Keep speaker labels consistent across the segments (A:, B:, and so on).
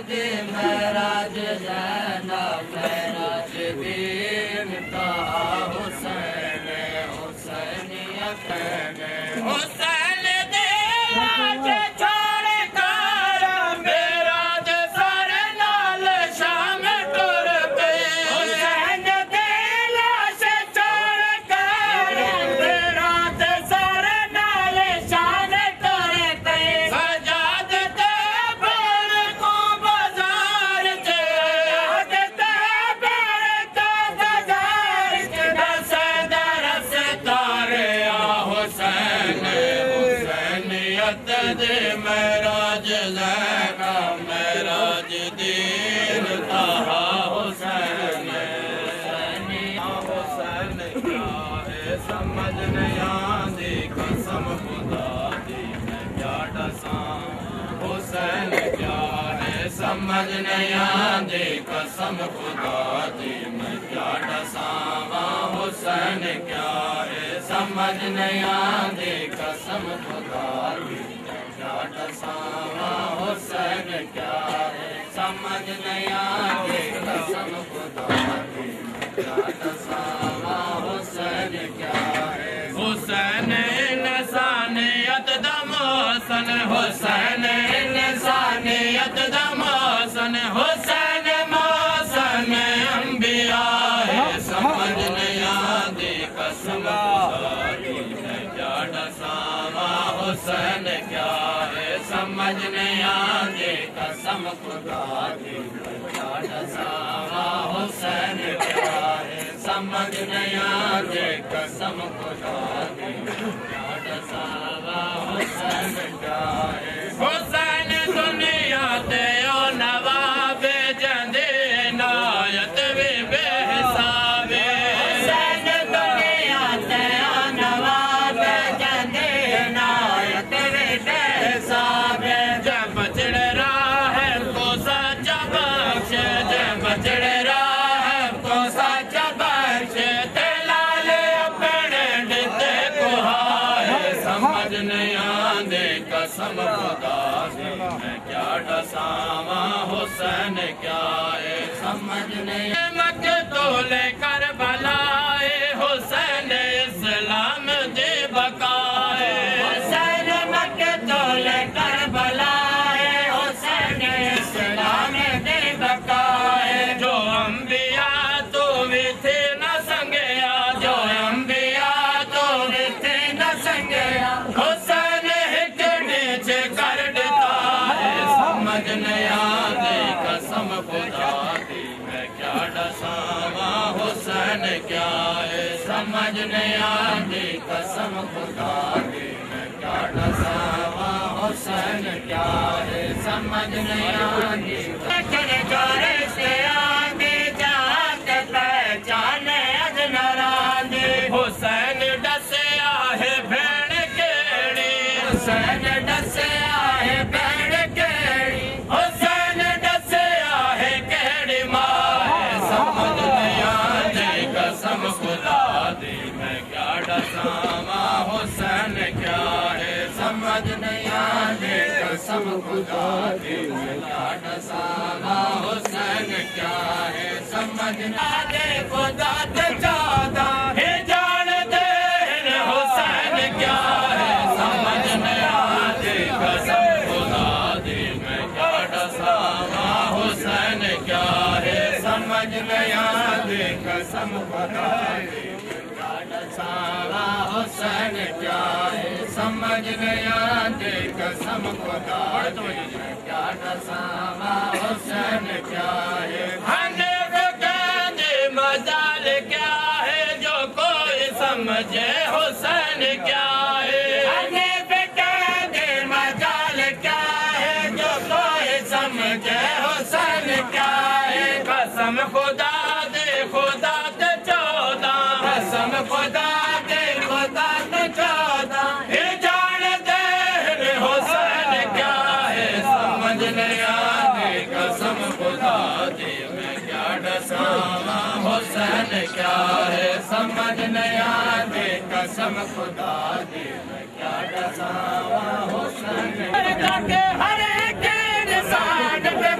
A: दे महराज जैना महराज दीन ता हुसैन हुसैनियत हुसैन दे लाश छोड़ कर महराज सारे नाल शाम टुर पे हुसैन दे लाश छोड़ कर महराज सारे नाल शाम टुर पे सजाद ते बन को बाजार च सजाद ते बन को बाजार च दस दरस तारे आ हुसैन हुसैनियत दे महराज ज़ैना महराज दीन ताहा हुसैन हुसैन क्या है समझ नहीं आंदी कसम खुदा दी मैं क्या दसां हुसैन क्या है समझ नहीं आंदी कसम खुदा दी मैं क्या दसां हुसैन क्या है समझ नहीं आंदी कसम खुदा दी मैं क्या दसां हुसैन क्या है समझ नहीं आंदी कसम खुदा दी मैं क्या दसां हुसैन क्या है हुसैन इंसानियत दा मोहसन हुसैन इंसानियत दा मोहसन हुसैन मोहसन अंबिया है समझ नहीं आंदी कसम खुदा दी मैं क्या दसां हुसैन क्या है समझ नहीं आंदी कसम खुदा दी मैं क्या दसां हुसैन क्या है समझ नहीं आंदी कसम खुदा दी मैं क्या दसां हुसैन क्या है हुसैन दुनिया ते ओ नवाब जंदे नायत वे बेहिसाबे हुसैन दुनिया ते ओ नवाब जंदे नायत वे बेहिसाबे जब बचड़े राह को सच्चा बख्श जब बचड़े राह को सच्चा बख्श ते लाल अपने दिते को हाय समझ नहीं आंदे कसम खुदा दी मैं क्या दसां हुसैन क्या है समझ नहीं मक्के तोले करबलाए हुसैन इस्लाम दे बकाए हुसैन मक्के तोले करबलाए हुसैन इस्लाम दे बकाए जो अंबिया तो भी थे न संगया जो अंबिया तो भी थे न संगया हुसैन हिक नीचे कर देता है समझ नहीं आंदी कसम खुदा दी मैं क्या दसां हुसैन क्या है समझ नहीं आंदी कसम खुदा दी मैं क्या दसां हुसैन क्या है समझ नहीं आंदी जोरे से आंदी जात पहचाने अजनरांदी हुसैन डसिया है भेड़ केड़ी हुसैन डसिया है भेड़ केड़ी हुसैन डसिया है केड़ी मां समझ नहीं आंदी कसम खुदा दी मैं क्या दसां हुसैन क्या है समझ नहीं आंदी कसम खुदा दी मैं क्या दसां हुसैन क्या है समझ नहीं आंदी खुदा ते चाहता है जान दे हुसैन क्या है समझ नहीं आंदी कसम खुदा दी मैं क्या दसां हुसैन क्या है समझ नहीं आंदी कसम खुदा दी मैं क्या दसां हुसैन क्या है समझ नहीं आंदी कसम खुदा दी मैं क्या दसां हुसैन क्या है हनीफ कहंदे मजाल क्या है जो कोई समझे हुसैन क्या है हनीफ कहंदे मजाल क्या है जो कोई समझे हुसैन क्या है कसम खुदा दे खुदा ते 14 कसम खुदा दे खुदा ते 14 ये जान दे हुसैन क्या है समझ नहीं आंदी कसम खुदा दी मैं क्या दसां हुसैन क्या है समझ नहीं आंदी कसम खुदा दी मैं क्या दसां हुसैन हर एक इंसान पे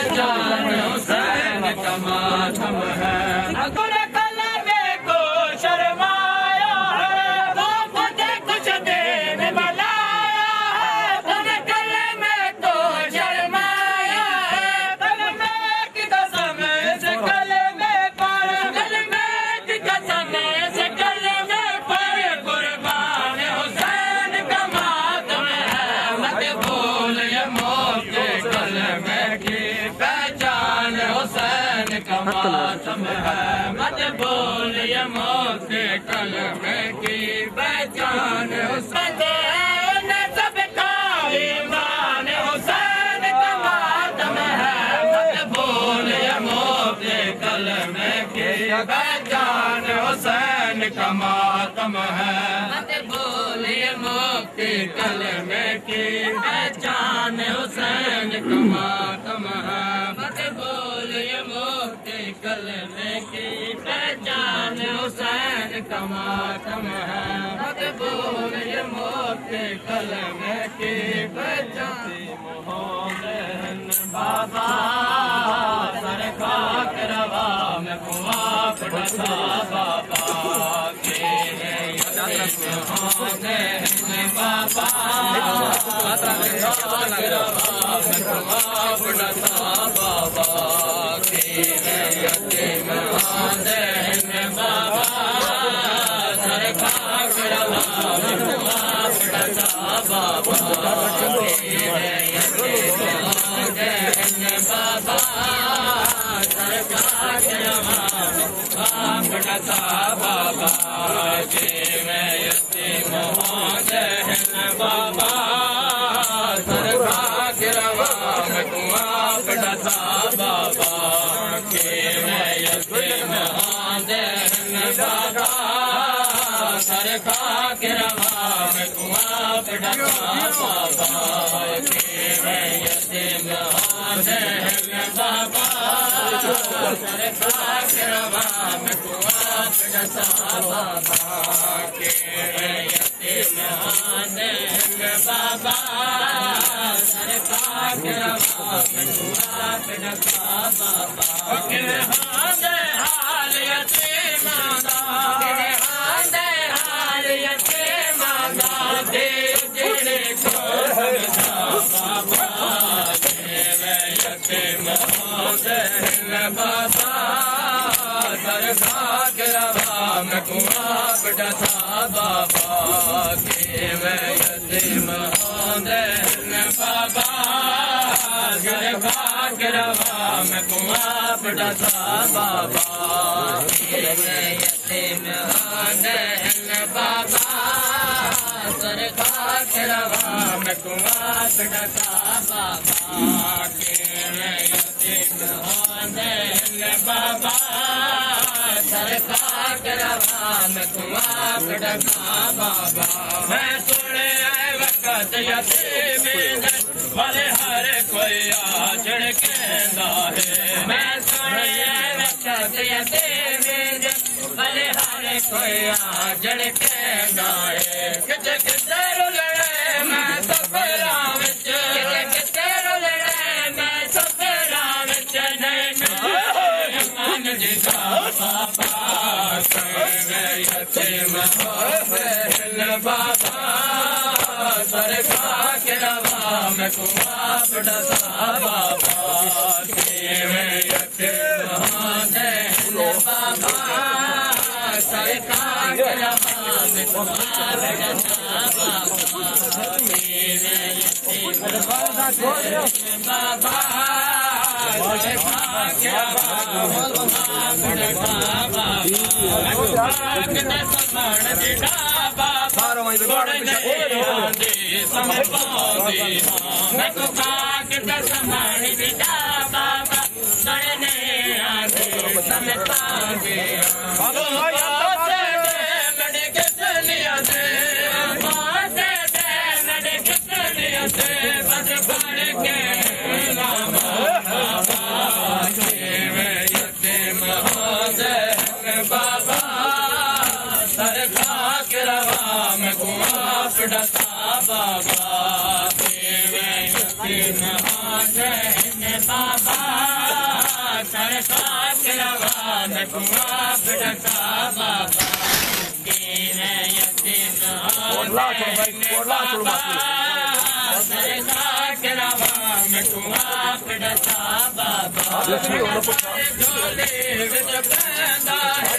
A: पहचान हुसैन का मातम है। अपने कलमे को शर्माया है, वो खुद कुछ देने बुलाया है। अपने कलमे को शर्माया है, कलमे की कसम से कलमे पर, कलमे की कसम से कलमे पर कुर्बान हुसैन का मातम है। मत भूल ये मौत के कलमे की पहचान हुसैन का मातम है। मत भूल ये मौत के कलमे की पहचान हुसैन ने सबका ईमान हुसैन का मातम है। मत भूल ये मौत के कलमे की पहचान हुसैन का मातम है। मत भूल ये मौत के कलमे की पहचान हुसैन का मातम है। मत भूल ये मौत के कलमे की पहचान हुसैन का मातम है। मत भूल ये मौत के कलमे की पहचान मोहम्मद बाबा सर खाक रवा में कुआ पड़ता बाबा के मोहम्मद बाबा सर खाक रवा में कुआ पड़ता बाबा के मोहम्मद बाबा सर खाक रवा में कुआ पड़ता बाबा बाबा सरकार पड़ता बाबा के मैं मोहम्मद बाबा सरकार रवा में कुआं पड़ता बाबा के मैं मोहम्मद बाबा सरकार रवा में कुआं पड़ता बाबा के मैं बाबा सरकार रवा में कुआं पड़ता बाबा के बाबा सरकार रवा में कुआं पड़ता बाबा के हाल यतीमाना हाल यतीमाना दे जेड़े को बाबा बाबा सरकार रवा में कुआं पड़ता बाबा के मैं बाबा सरकार रवा में कुआं पड़ता बाबा के मैं बाबा सरकार रवा में कुआं पड़ता बाबा के बाबा सरकार रवा में कुआं पड़ता बाबा मैं सुने आए वक्त यतीम वाले हर कोई आजड़ कहता है। मैं सुने आए वक्त यतीम वाले हर कोई आजड़ कहता है। किते किते रुलड़े मैं सफरा विच किते रुलड़े मैं सफरा विच नहीं मन जिता बाबा यतीम बाबा सरकार रवा में कुआं पड़ता बाबा के यतीम बाबा सरकार रवा में कुआं पड़ता बाबा बाबा बाबा सरकार के रवा मैं कुआ बिड़ता बाबा तेरे यतीम बाबा सरकार के रवा मैं कुआ बिड़ता बाबा झोले विच पैंदा है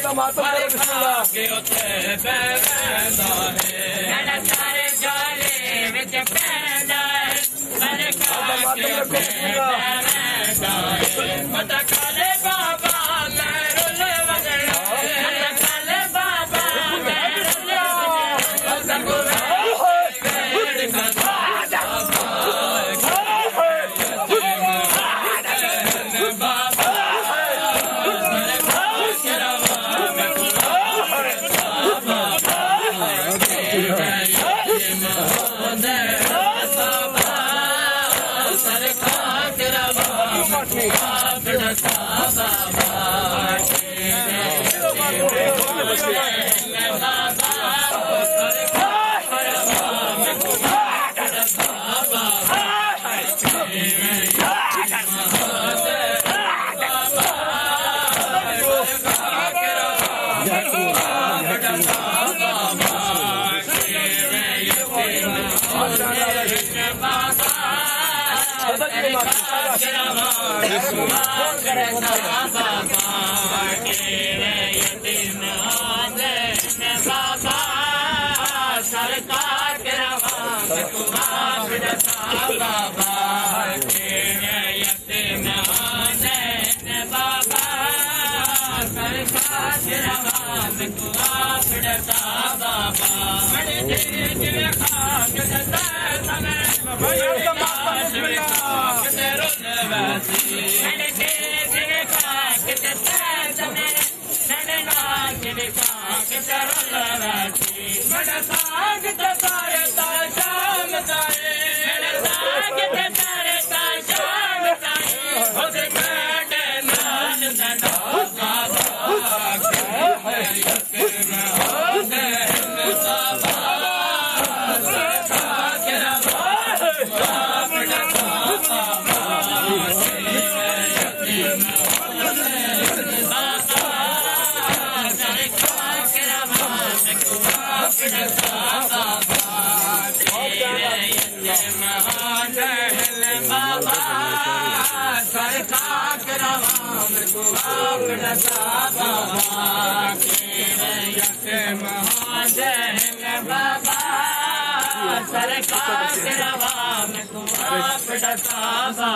A: के उते पैंदा है सारे झोले विच पैंदा है मत काले बाबा मैरुल वजना मत काले बाबा मैरुल सरकार के रवा मैं कुआ बिड़ता बाबा तेरे यतीम बाबा सरकार के रवा मैं कुआ बिड़ता बाबा बड़े दिल खाक देता समय सरकार के रवा मैं कुआ बिड़ता बाबा तेरे यतीम बाबा सरकार के रवा मैं कुआ बिड़ता बाबा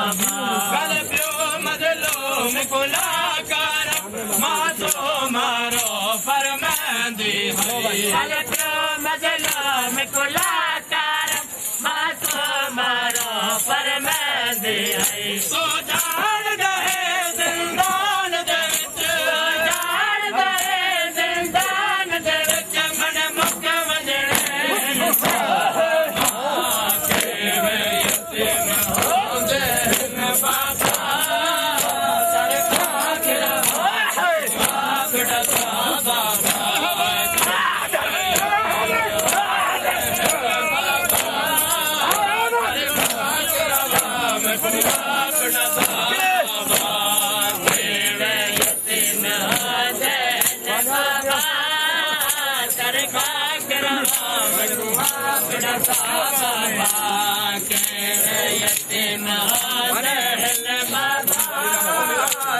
A: कल प्यो मजलूम कुलाकार मातो मारो फरमांदी है कल प्यो मजलूम कुलाकार मातो मारो फरमांदी है सो जान गए जिंदान दे विच जान गए जिंदान दे विच मन मुक वजणे बाबा सरकार के रवा बिड़ता बाबा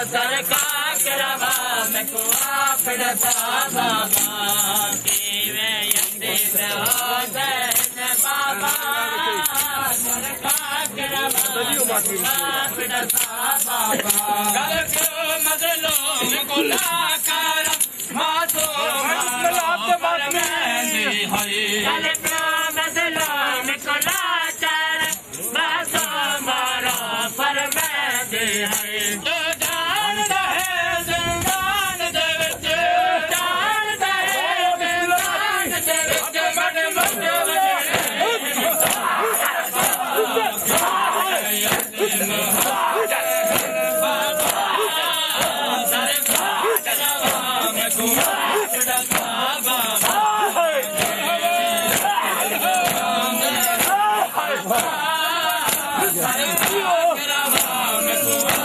A: सरकार के रवा मैं कुआ बिड़ता बाबा तेरे यतीम बाबा सरकार के रवा बिड़ता बाबा कल क्यों मजलूम कुलाकार मातो कल क्यों मजलूम कुलाकार मातो मारो फरमांदी है Hey!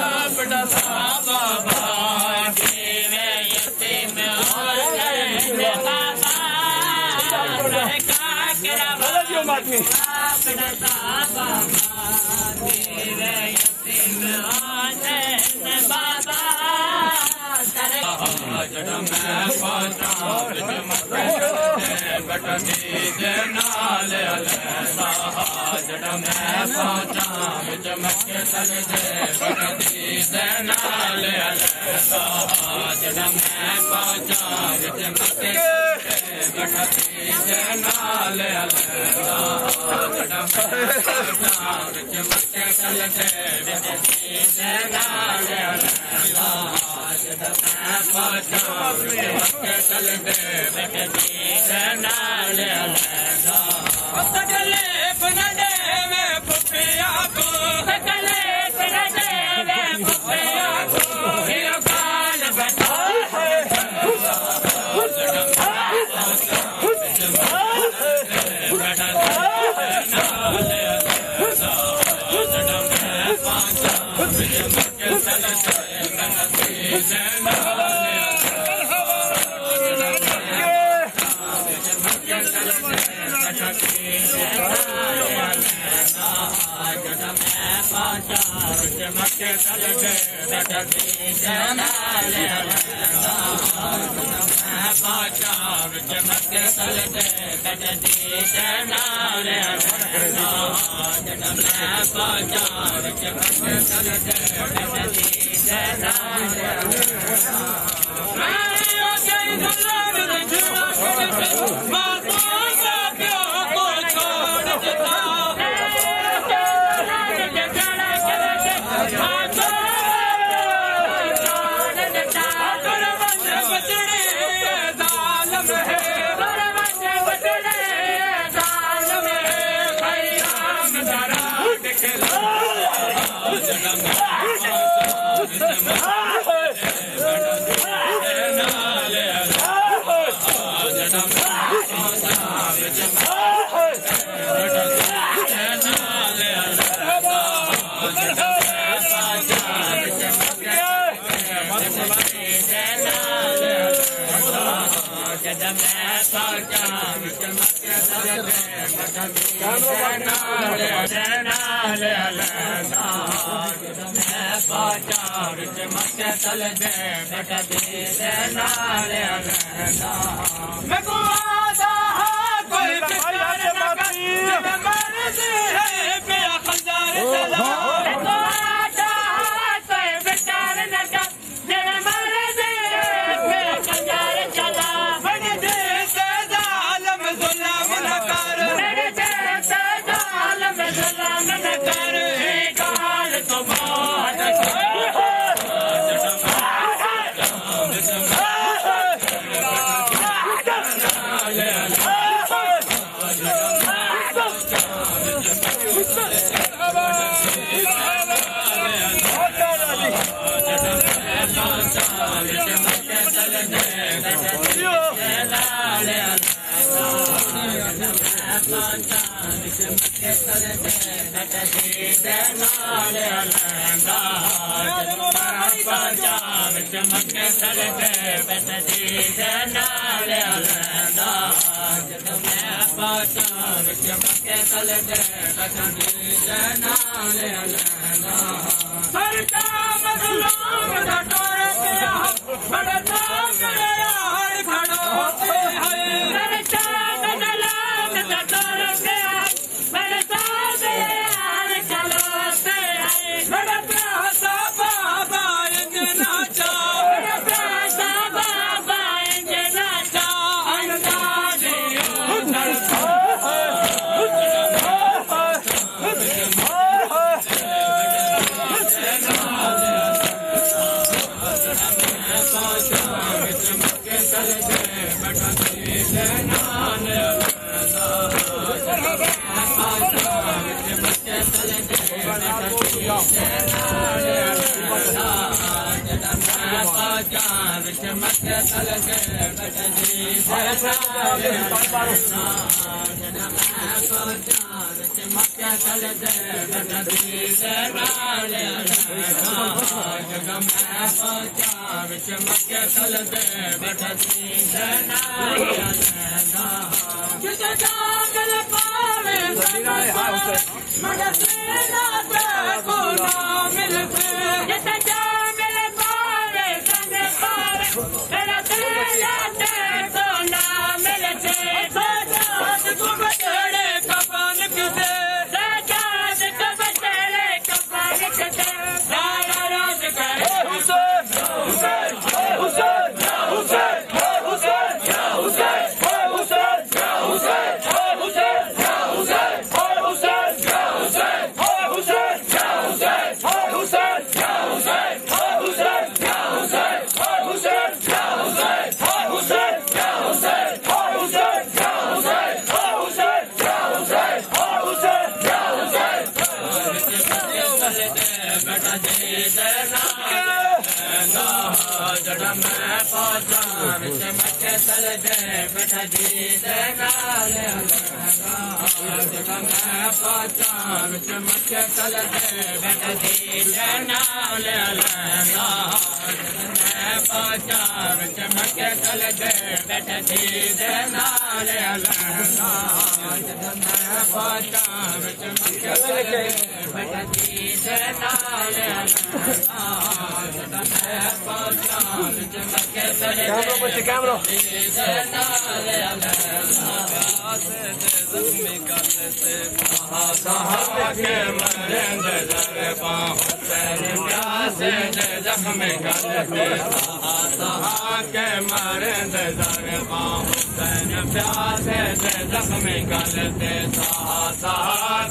A: Maka जग मैं पहुंचा विच मक्के तल दे बैठती जिस जागल पावे मगर सेना को ना मिलते जिस जागल पावे संग पावे तेरा तेरा को ना मिलते साथ को बचड़े कपान किसे साथ को बचड़े कपान किसे सारा रात करे हुसैन हुसैन हुसैन हुसैन हुसैन हुसैन जड़ मैं पहुंचा विच मक्के तल दे बैठा जी नाल जड़ मैं पहुंचा विच मक्के तल दे बैठा जी नाल मैं पहुंचा विच मक्के तल दे बैठा जी नाल मैं पहुंचा विच मक्के तल दे बैठा जी नाल
B: कैमरा
A: के मरंद दर पाहुसैन प्यासे जख्म गलते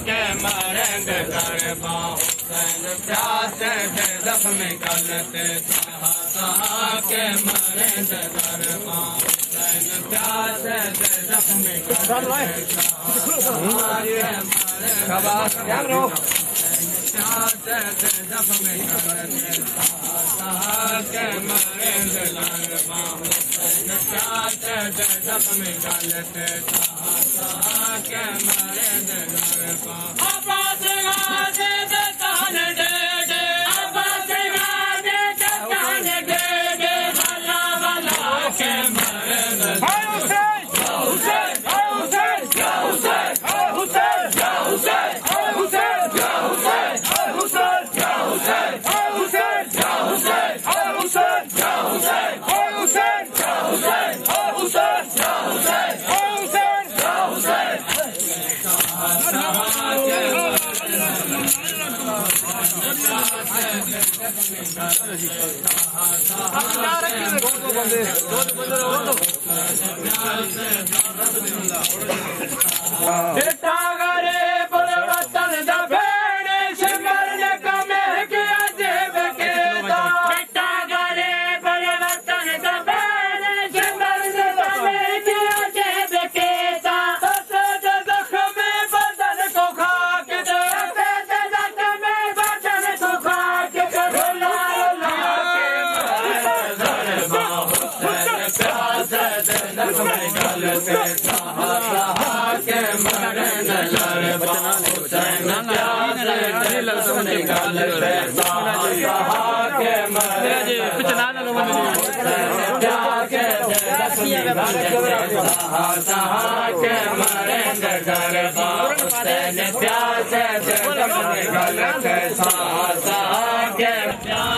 A: के मरंद दर पाहुसैन प्यासे जख्म गलते के मरंद दर पाहुसैन प्यासे जख्म गलते के मरंद दर पाहुसैन प्यासे जख्म गलते
B: शाबाश कैमरा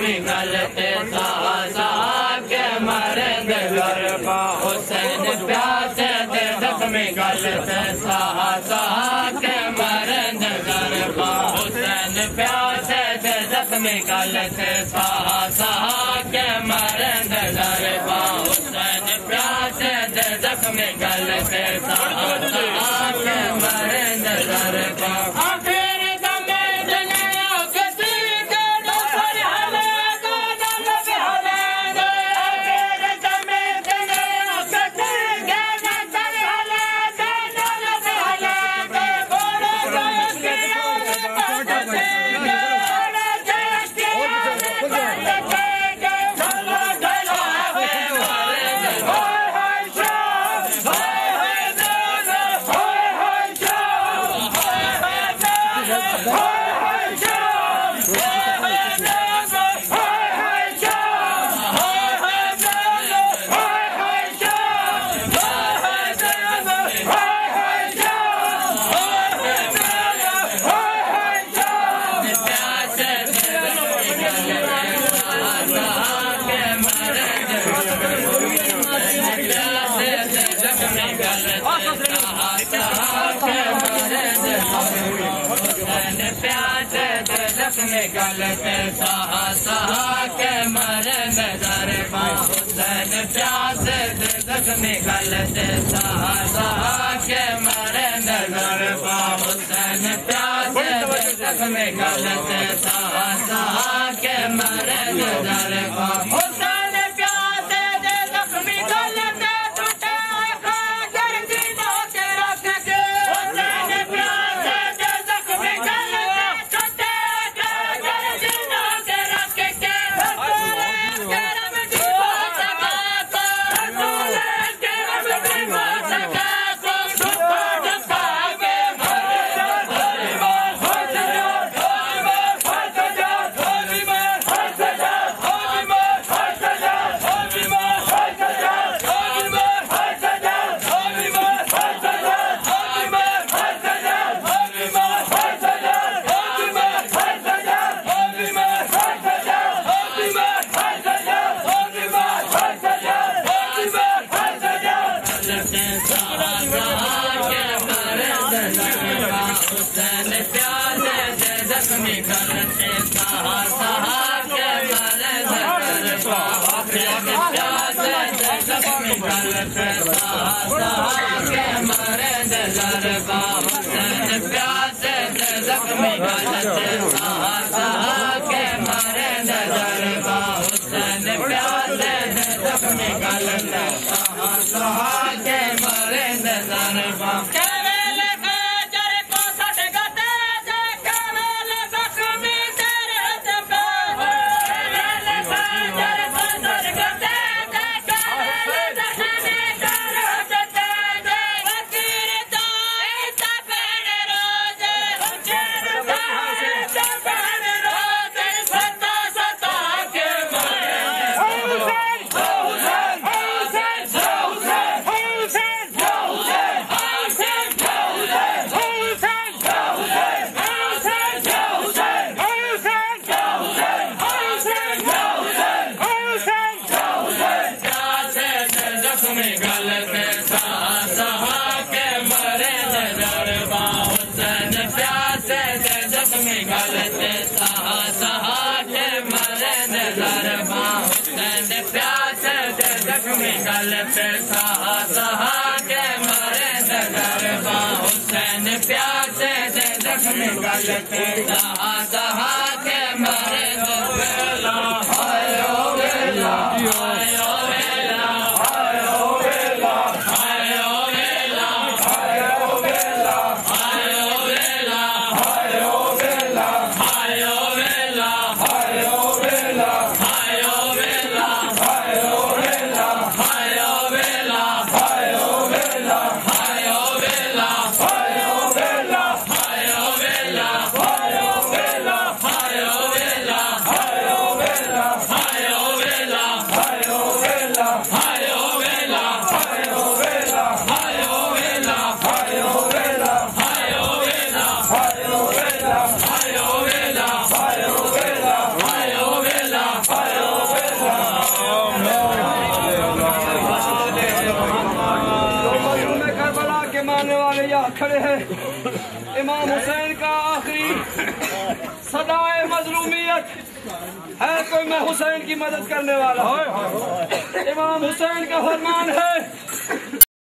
A: जख्मी गलते साहब के मरेंगे गरबा हुसैन प्यासे दे जख्मी गलते साहब के मरेंगे गरबा हुसैन प्यासे दे जख्मी गलते साहब के मरेंगे गरबा हुसैन प्यासे दे जख्मी गलते साहब के मरेंगे गरबा गलते साहा के मरे गरबा हुसैन प्यासे दे जख्मी गलते साहा के मरे गरबा हुसैन प्यासे दे जख्मी गलते साहा के मरे गरबा हुसैन प्यासे दे जख्मी गलते टूटे खाजर दीनो के रख के हुसैन प्यासे दे जख्मी गलते टूटे
B: करने वाले यहाँ खड़े हैं। इमाम हुसैन का आखिरी सदाए मजलूमियत है, कोई मैं हुसैन की मदद करने वाला। इमाम हुसैन का फरमान है